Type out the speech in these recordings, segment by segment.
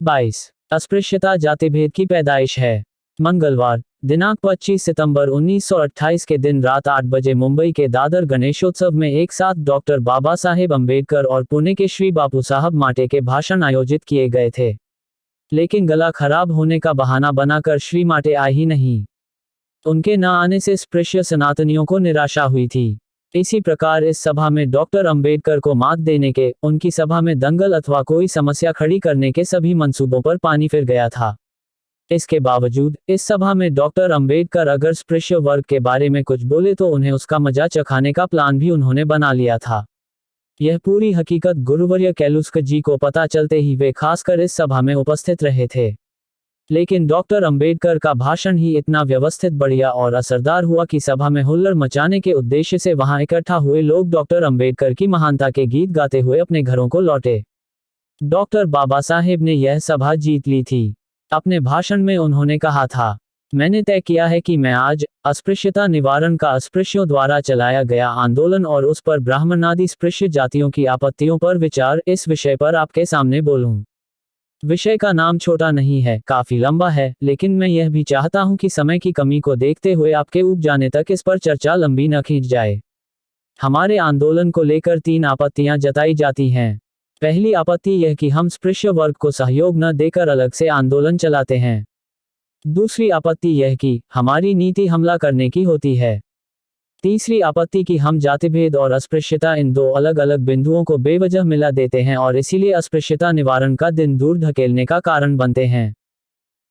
22। अस्पृश्यता जातिभेद की पैदाइश है। मंगलवार दिनांक 25 सितंबर 1928 के दिन रात 8 बजे मुंबई के दादर गणेशोत्सव में एक साथ डॉक्टर बाबा साहेब अम्बेडकर और पुणे के श्री बापू साहब माटे के भाषण आयोजित किए गए थे। लेकिन गला खराब होने का बहाना बनाकर श्री माटे आए ही नहीं। उनके न आने से स्पृश्य सनातनियों को निराशा हुई थी। इसी प्रकार इस सभा में डॉक्टर अंबेडकर को मात देने के, उनकी सभा में दंगल अथवा कोई समस्या खड़ी करने के सभी मंसूबों पर पानी फिर गया था। इसके बावजूद इस सभा में डॉक्टर अंबेडकर अगर स्पृश्य वर्ग के बारे में कुछ बोले तो उन्हें उसका मजा चखाने का प्लान भी उन्होंने बना लिया था। यह पूरी हकीकत गुरुवर्य कैलुस्क जी को पता चलते ही वे खासकर इस सभा में उपस्थित रहे थे। लेकिन डॉक्टर अंबेडकर का भाषण ही इतना व्यवस्थित, बढ़िया और असरदार हुआ कि सभा में हुल्लड़ मचाने के उद्देश्य से वहां इकट्ठा हुए लोग डॉक्टर अंबेडकर की महानता के गीत गाते हुए अपने घरों को लौटे। डॉक्टर बाबा साहेब ने यह सभा जीत ली थी। अपने भाषण में उन्होंने कहा था, मैंने तय किया है कि मैं आज अस्पृश्यता निवारण का अस्पृश्यों द्वारा चलाया गया आंदोलन और उस पर ब्राह्मण आदि स्पृश्य जातियों की आपत्तियों पर विचार, इस विषय पर आपके सामने बोलूं। विषय का नाम छोटा नहीं है, काफी लंबा है, लेकिन मैं यह भी चाहता हूं कि समय की कमी को देखते हुए आपके ऊब जाने तक इस पर चर्चा लंबी न खींच जाए। हमारे आंदोलन को लेकर 3 आपत्तियां जताई जाती हैं। पहली आपत्ति यह कि हम स्पृश्य वर्ग को सहयोग न देकर अलग से आंदोलन चलाते हैं। दूसरी आपत्ति यह कि हमारी नीति हमला करने की होती है। तीसरी आपत्ति कि हम जातिभेद और अस्पृश्यता इन 2 अलग अलग बिंदुओं को बेवजह मिला देते हैं और इसीलिए अस्पृश्यता निवारण का दिन दूर धकेलने का कारण बनते हैं।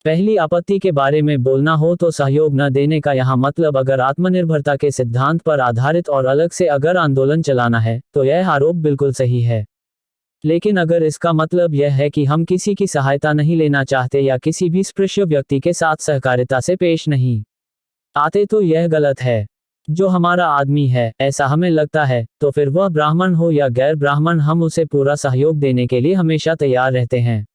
पहली आपत्ति के बारे में बोलना हो तो सहयोग न देने का यहाँ मतलब अगर आत्मनिर्भरता के सिद्धांत पर आधारित और अलग से अगर आंदोलन चलाना है तो यह आरोप बिल्कुल सही है। लेकिन अगर इसका मतलब यह है कि हम किसी की सहायता नहीं लेना चाहते या किसी भी स्पृश्य व्यक्ति के साथ सहकारिता से पेश नहीं आते तो यह गलत है। जो हमारा आदमी है, ऐसा हमें लगता है, तो फिर वह ब्राह्मण हो या गैर ब्राह्मण, हम उसे पूरा सहयोग देने के लिए हमेशा तैयार रहते हैं।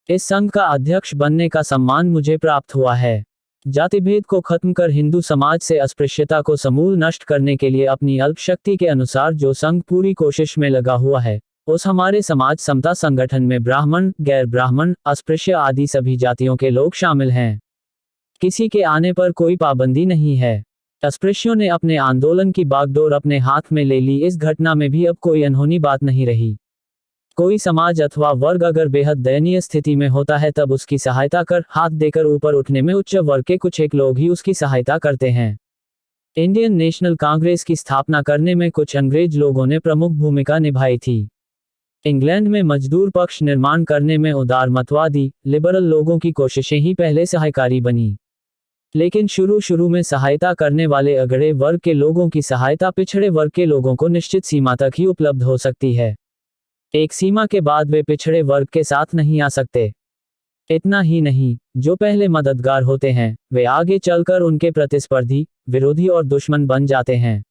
इस संघ का अध्यक्ष बनने का सम्मान मुझे प्राप्त हुआ है। जातिभेद को खत्म कर हिंदू समाज से अस्पृश्यता को समूल नष्ट करने के लिए अपनी अल्प शक्ति के अनुसार जो संघ पूरी कोशिश में लगा हुआ है, उस हमारे समाज समता संगठन में ब्राह्मण, गैर ब्राह्मण, अस्पृश्य आदि सभी जातियों के लोग शामिल हैं। किसी के आने पर कोई पाबंदी नहीं है। अस्पृश्यों ने अपने आंदोलन की बागडोर अपने हाथ में ले ली। इस घटना में भी अब कोई अनहोनी बात नहीं रही। कोई समाज अथवा वर्ग अगर बेहद दयनीय स्थिति में होता है तब उसकी सहायता कर, हाथ देकर ऊपर उठने में उच्च वर्ग के कुछ एक लोग ही उसकी सहायता करते हैं। इंडियन नेशनल कांग्रेस की स्थापना करने में कुछ अंग्रेज लोगों ने प्रमुख भूमिका निभाई थी। इंग्लैंड में मजदूर पक्ष निर्माण करने में उदारमतवादी, लिबरल लोगों की कोशिशें ही पहले सहायकारी बनी। लेकिन शुरू में सहायता करने वाले अगड़े वर्ग के लोगों की सहायता पिछड़े वर्ग के लोगों को निश्चित सीमा तक ही उपलब्ध हो सकती है। एक सीमा के बाद वे पिछड़े वर्ग के साथ नहीं आ सकते। इतना ही नहीं, जो पहले मददगार होते हैं वे आगे चलकर उनके प्रतिस्पर्धी, विरोधी और दुश्मन बन जाते हैं।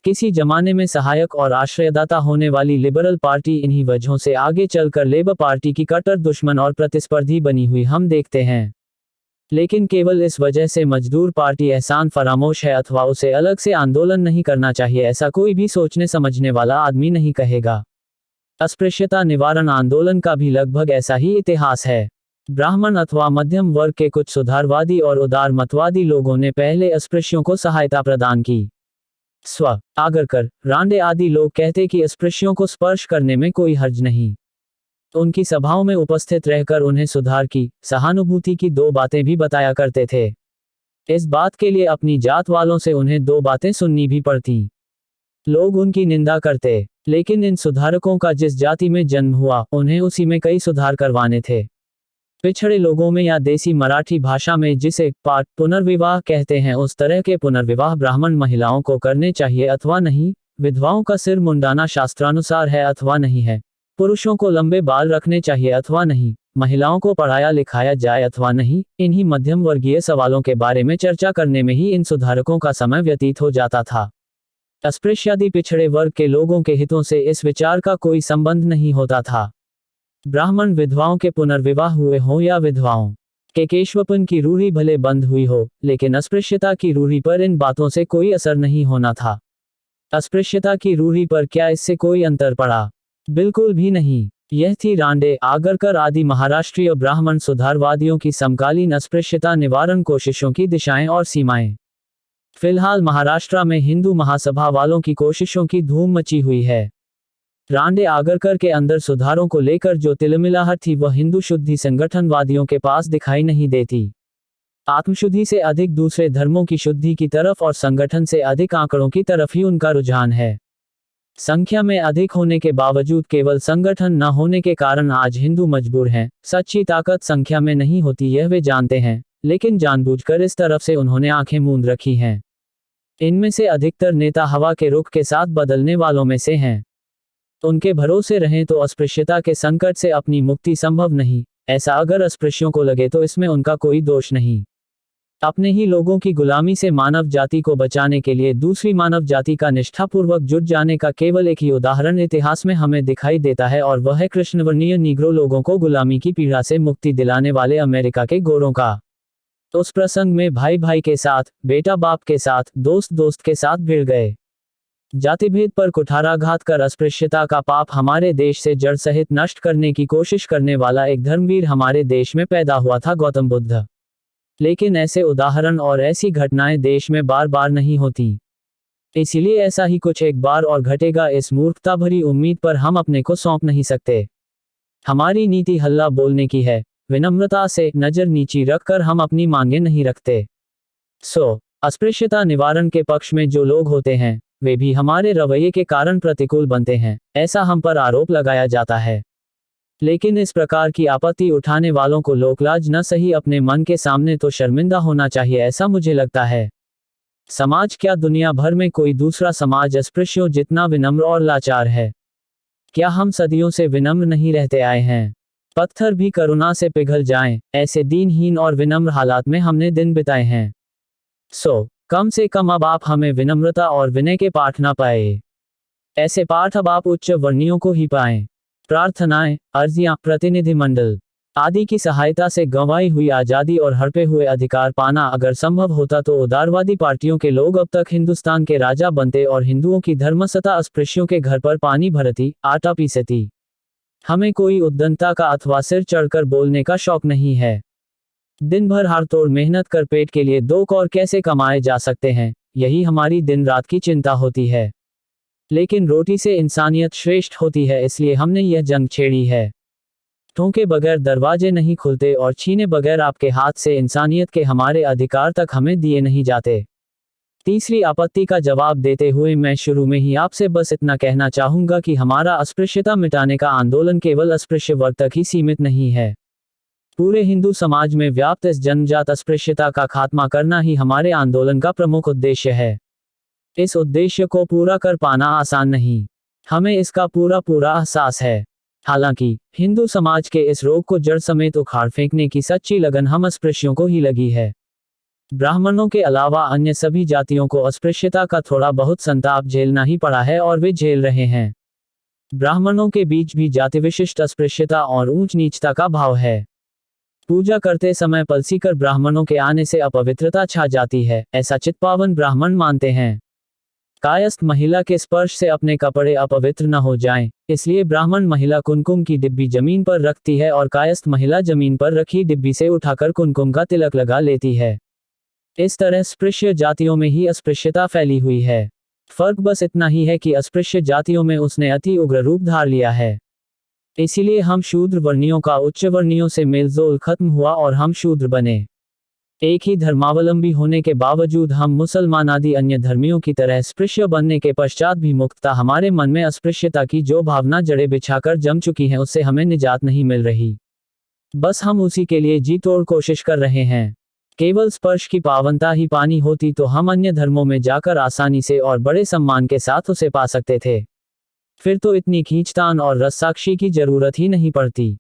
किसी जमाने में सहायक और आश्रयदाता होने वाली लिबरल पार्टी इन्हीं वजहों से आगे चलकर लेबर पार्टी की कट्टर दुश्मन और प्रतिस्पर्धी बनी हुई हम देखते हैं। लेकिन केवल इस वजह से मजदूर पार्टी एहसान फरामोश है अथवा उसे अलग से आंदोलन नहीं करना चाहिए, ऐसा कोई भी सोचने समझने वाला आदमी नहीं कहेगा। अस्पृश्यता निवारण आंदोलन का भी लगभग ऐसा ही इतिहास है। ब्राह्मण अथवा मध्यम वर्ग के कुछ सुधारवादी और उदारमतवादी लोगों ने पहले अस्पृश्यों को सहायता प्रदान की। आगरकर, रांडे आदि लोग कहते कि अस्पृश्यों को स्पर्श करने में कोई हर्ज नहीं। उनकी सभाओं में उपस्थित रहकर उन्हें सुधार की, सहानुभूति की 2 बातें भी बताया करते थे। इस बात के लिए अपनी जात वालों से उन्हें 2 बातें सुननी भी पड़ती। लोग उनकी निंदा करते, लेकिन इन सुधारकों का जिस जाति में जन्म हुआ उन्हें उसी में कई सुधार करवाने थे। पिछड़े लोगों में या देसी मराठी भाषा में जिसे पाठ पुनर्विवाह कहते हैं, उस तरह के पुनर्विवाह ब्राह्मण महिलाओं को करने चाहिए अथवा नहीं, विधवाओं का सिर मुंडाना शास्त्रानुसार है अथवा नहीं है, पुरुषों को लंबे बाल रखने चाहिए अथवा नहीं, महिलाओं को पढ़ाया लिखाया जाए अथवा नहीं, इन्हीं मध्यम वर्गीय सवालों के बारे में चर्चा करने में ही इन सुधारकों का समय व्यतीत हो जाता था। अस्पृश्यादि पिछड़े वर्ग के लोगों के हितों से इस विचार का कोई संबंध नहीं होता था। ब्राह्मण विधवाओं के पुनर्विवाह हुए हों या विधवाओं के केशवपन की रूढ़ी भले बंद हुई हो, लेकिन अस्पृश्यता की रूढ़ी पर इन बातों से कोई असर नहीं होना था। अस्पृश्यता की रूढ़ी पर क्या इससे कोई अंतर पड़ा? बिल्कुल भी नहीं। यह थी रांडे, आगरकर आदि महाराष्ट्रीय ब्राह्मण सुधारवादियों की समकालीन अस्पृश्यता निवारण कोशिशों की दिशाएं और सीमाएं। फिलहाल महाराष्ट्र में हिंदू महासभा वालों की कोशिशों की धूम मची हुई है। रांडे आगरकर के अंदर सुधारों को लेकर जो तिलमिलाहट थी वह हिंदू शुद्धि संगठनवादियों के पास दिखाई नहीं देती। आत्मशुद्धि से अधिक दूसरे धर्मों की शुद्धि की तरफ और संगठन से अधिक आंकड़ों की तरफ ही उनका रुझान है। संख्या में अधिक होने के बावजूद केवल संगठन न होने के कारण आज हिंदू मजबूर हैं। सच्ची ताकत संख्या में नहीं होती यह वे जानते हैं, लेकिन जानबूझकर इस तरफ से उन्होंने आंखें मूंद रखी हैं। इनमें से अधिकतर नेता हवा के रुख के साथ बदलने वालों में से हैं। उनके भरोसे रहें तो अस्पृश्यता के संकट से अपनी मुक्ति संभव नहीं। ऐसा अगर अस्पृश्यों को लगे तो इसमें उनका कोई दोष नहीं। अपने ही लोगों की गुलामी से मानव जाति को बचाने के लिए दूसरी मानव जाति का निष्ठापूर्वक जुट जाने का केवल एक ही उदाहरण इतिहास में हमें दिखाई देता है, और वह है कृष्णवर्णीय नीग्रो लोगों को गुलामी की पीड़ा से मुक्ति दिलाने वाले अमेरिका के गोरों का। उस प्रसंग में भाई भाई के साथ, बेटा बाप के साथ, दोस्त दोस्त के साथ भिड़ गए। जातिभेद पर कुठाराघात कर अस्पृश्यता का पाप हमारे देश से जड़ सहित नष्ट करने की कोशिश करने वाला एक धर्मवीर हमारे देश में पैदा हुआ था, गौतम बुद्ध। लेकिन ऐसे उदाहरण और ऐसी घटनाएं देश में बार बार नहीं होती। इसीलिए ऐसा ही कुछ एक बार और घटेगा, इस मूर्खता भरी उम्मीद पर हम अपने को सौंप नहीं सकते। हमारी नीति हल्ला बोलने की है, विनम्रता से, नजर नीची रखकर हम अपनी मांगे नहीं रखते। अस्पृश्यता निवारण के पक्ष में जो लोग होते हैं वे भी हमारे रवैये के कारण प्रतिकूल बनते हैं, ऐसा हम पर आरोप लगाया जाता है। लेकिन इस प्रकार की आपत्ति उठाने वालों को लोकलाज न सही अपने मन के सामने तो शर्मिंदा होना चाहिए, ऐसा मुझे लगता है। समाज क्या, दुनिया भर में कोई दूसरा समाज अस्पृश्यों जितना विनम्र और लाचार है? क्या हम सदियों से विनम्र नहीं रहते आए हैं? पत्थर भी करुणा से पिघल जाएं, ऐसे दीनहीन और विनम्र हालात में हमने दिन बिताए हैं। कम से कम अब आप हमें विनम्रता और विनय के पाठ ना पाए। ऐसे पाठ अब आप उच्च वर्णियों को ही पाएं। प्रार्थनाएं, अर्जियां, प्रतिनिधिमंडल आदि की सहायता से गंवाई हुई आज़ादी और हड़पे हुए अधिकार पाना अगर संभव होता तो उदारवादी पार्टियों के लोग अब तक हिंदुस्तान के राजा बनते और हिंदुओं की धर्मसत्ता अस्पृश्यों के घर पर पानी भरती, आटा पीसती। हमें कोई उद्दंडता का अथवा सिर चढ़कर बोलने का शौक नहीं है। दिन भर हाड़तोड़ मेहनत कर पेट के लिए 2 कौर कैसे कमाए जा सकते हैं, यही हमारी दिन रात की चिंता होती है। लेकिन रोटी से इंसानियत श्रेष्ठ होती है, इसलिए हमने यह जंग छेड़ी है। ठोके बगैर दरवाजे नहीं खुलते और छीने बगैर आपके हाथ से इंसानियत के हमारे अधिकार तक हमें दिए नहीं जाते। तीसरी आपत्ति का जवाब देते हुए मैं शुरू में ही आपसे बस इतना कहना चाहूंगा कि हमारा अस्पृश्यता मिटाने का आंदोलन केवल अस्पृश्य वर्ग तक ही सीमित नहीं है। पूरे हिंदू समाज में व्याप्त इस जन्मजात अस्पृश्यता का खात्मा करना ही हमारे आंदोलन का प्रमुख उद्देश्य है। इस उद्देश्य को पूरा कर पाना आसान नहीं, हमें इसका पूरा एहसास है। हालांकि हिंदू समाज के इस रोग को जड़ समेत उखाड़ फेंकने की सच्ची लगन हम अस्पृश्यों को ही लगी है। ब्राह्मणों के अलावा अन्य सभी जातियों को अस्पृश्यता का थोड़ा बहुत संताप झेलना ही पड़ा है और वे झेल रहे हैं। ब्राह्मणों के बीच भी जाति विशिष्ट अस्पृश्यता और ऊंच नीचता का भाव है। पूजा करते समय पलसीकर ब्राह्मणों के आने से अपवित्रता छा जाती है, ऐसा चित्पावन ब्राह्मण मानते हैं। कायस्थ महिला के स्पर्श से अपने कपड़े अपवित्र न हो जाएं, इसलिए ब्राह्मण महिला कुमकुम की डिब्बी जमीन पर रखती है और कायस्थ महिला जमीन पर रखी डिब्बी से उठाकर कुमकुम का तिलक लगा लेती है। इस तरह स्पृश्य जातियों में ही अस्पृश्यता फैली हुई है। फर्क बस इतना ही है कि अस्पृश्य जातियों में उसने अति उग्र रूप धार लिया है। इसीलिए हम शूद्र वर्णियों का उच्च वर्णियों से मेलजोल खत्म हुआ और हम शूद्र बने। एक ही धर्मावलंबी होने के बावजूद हम मुसलमान आदि अन्य धर्मियों की तरह स्पृश्य बनने के पश्चात भी मुक्तता हमारे मन में अस्पृश्यता की जो भावना जड़ें बिछाकर जम चुकी हैं उससे हमें निजात नहीं मिल रही। बस हम उसी के लिए जी तोड़ कोशिश कर रहे हैं। केवल स्पर्श की पावनता ही पानी होती तो हम अन्य धर्मों में जाकर आसानी से और बड़े सम्मान के साथ उसे पा सकते थे। फिर तो इतनी खींचतान और रससाक्षी की जरूरत ही नहीं पड़ती।